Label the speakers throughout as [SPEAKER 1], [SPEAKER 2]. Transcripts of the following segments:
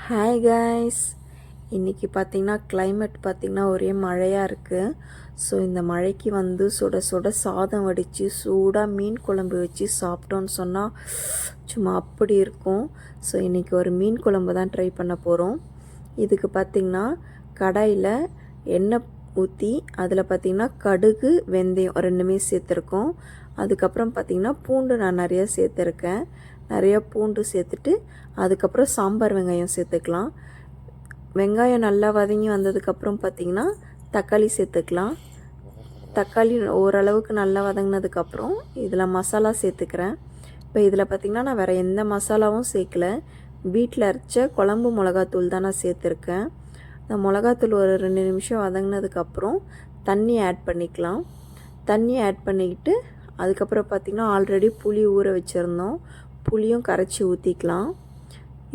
[SPEAKER 1] Hi guys, இன்றைக்கி பார்த்திங்கன்னா climate பார்த்திங்கன்னா ஒரே மழையாக இருக்குது. ஸோ இந்த மழைக்கு சுட சுட சாதம் வடித்து சூடாக மீன் குழம்பு வச்சு சாப்பிட்டோன்னு சொன்னால் சும்மா அப்படி இருக்கும். ஸோ இன்றைக்கி ஒரு மீன் குழம்பு தான் ட்ரை பண்ண போகிறோம். இதுக்கு பார்த்திங்கன்னா கடாயில் எண்ணெய் ஊற்றி அதில் பார்த்திங்கன்னா கடுகு வெந்தயம் ரெண்டுமே சேர்த்துருக்கோம். அதுக்கப்புறம் பார்த்திங்கன்னா பூண்டு நான் நிறையா சேர்த்துருக்கேன். நிறையா பூண்டு சேர்த்துட்டு அதுக்கப்புறம் சாம்பார் வெங்காயம் சேர்த்துக்கலாம். வெங்காயம் நல்லா வதங்கி வந்ததுக்கப்புறம் பார்த்திங்கன்னா தக்காளி சேர்த்துக்கலாம். தக்காளி ஓரளவுக்கு நல்லா வதங்கினதுக்கப்புறம் இதில் மசாலா சேர்த்துக்கிறேன். இப்போ இதில் பார்த்திங்கன்னா நான் வேறு எந்த மசாலாவும் சேர்க்கல. வீட்டில் அரைச்ச குழம்பு மிளகாத்தூள் தான் நான் சேர்த்துருக்கேன். இந்த மிளகாத்தூள் ஒரு 2 நிமிஷம் வதங்கினதுக்கப்புறம் தண்ணி ஆட் பண்ணிக்கலாம். தண்ணி ஆட் பண்ணிக்கிட்டு அதுக்கப்புறம் பார்த்திங்கன்னா ஆல்ரெடி புளி ஊற வச்சுருந்தோம். புளியும் கரைச்சி ஊற்றிக்கலாம்.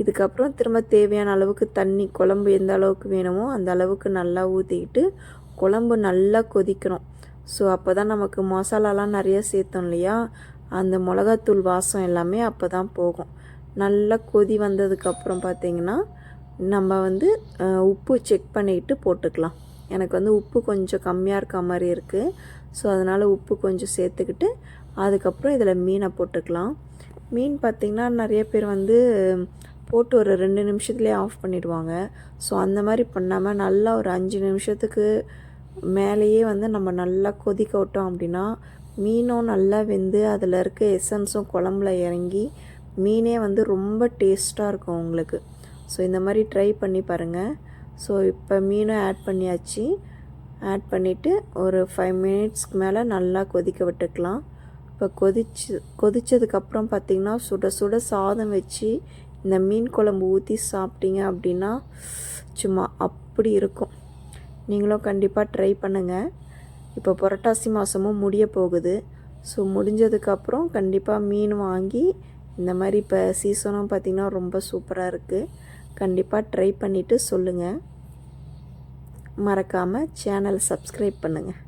[SPEAKER 1] இதுக்கப்புறம் திரும்ப தேவையான அளவுக்கு தண்ணி, குழம்பு எந்த அளவுக்கு வேணுமோ அந்த அளவுக்கு நல்லா ஊற்றிக்கிட்டு குழம்பு நல்லா கொதிக்கணும். ஸோ அப்போ தான் நமக்கு மசாலாலாம் நிறைய சேர்த்தோம் இல்லையா, அந்த மிளகாத்தூள் வாசம் எல்லாமே அப்போ தான் போகும். நல்லா கொதி வந்ததுக்கப்புறம் பார்த்திங்கன்னா நம்ம உப்பு செக் பண்ணிக்கிட்டு போட்டுக்கலாம். எனக்கு உப்பு கொஞ்சம் கம்மியாக இருக்க மாதிரி இருக்குது. ஸோ அதனால் உப்பு கொஞ்சம் சேர்த்துக்கிட்டு அதுக்கப்புறம் இதில் மீனை போட்டுக்கலாம். மீன் பார்த்திங்கன்னா நிறைய பேர் போட்டு ஒரு 2 நிமிஷத்துலேயே ஆஃப் பண்ணிடுவாங்க. ஸோ அந்த மாதிரி பண்ணாமல் நல்லா ஒரு 5 நிமிஷத்துக்கு மேலேயே நம்ம நல்லா கொதிக்க விட்டோம் அப்படின்னா மீனும் நல்லா வெந்து அதில் இருக்க எசன்ஸும் குழம்புல இறங்கி மீனே ரொம்ப டேஸ்ட்டாக இருக்கும் உங்களுக்கு. ஸோ இந்த மாதிரி ட்ரை பண்ணி பாருங்கள். ஸோ இப்போ மீனும் ஆட் பண்ணியாச்சு. ஆட் பண்ணிவிட்டு ஒரு 5 மினிட்ஸ்க்கு மேலே நல்லா கொதிக்க விட்டுக்கலாம். இப்போ கொதித்ததுக்கப்புறம் பார்த்திங்கன்னா சுட சுட சாதம் வச்சு இந்த மீன் குழம்பு ஊற்றி சாப்பிட்டீங்க அப்படின்னா சும்மா அப்படி இருக்கும். நீங்களும் கண்டிப்பாக ட்ரை பண்ணுங்கள். இப்போ புரட்டாசி மாதமும் முடிய போகுது. ஸோ முடிஞ்சதுக்கப்புறம் கண்டிப்பாக மீன் வாங்கி இந்த மாதிரி இப்போ சீசனும் பார்த்திங்கன்னா ரொம்ப சூப்பராக இருக்குது. கண்டிப்பாக ட்ரை பண்ணிவிட்டு சொல்லுங்கள். மறக்காமல் சேனல் சப்ஸ்கிரைப் பண்ணுங்கள்.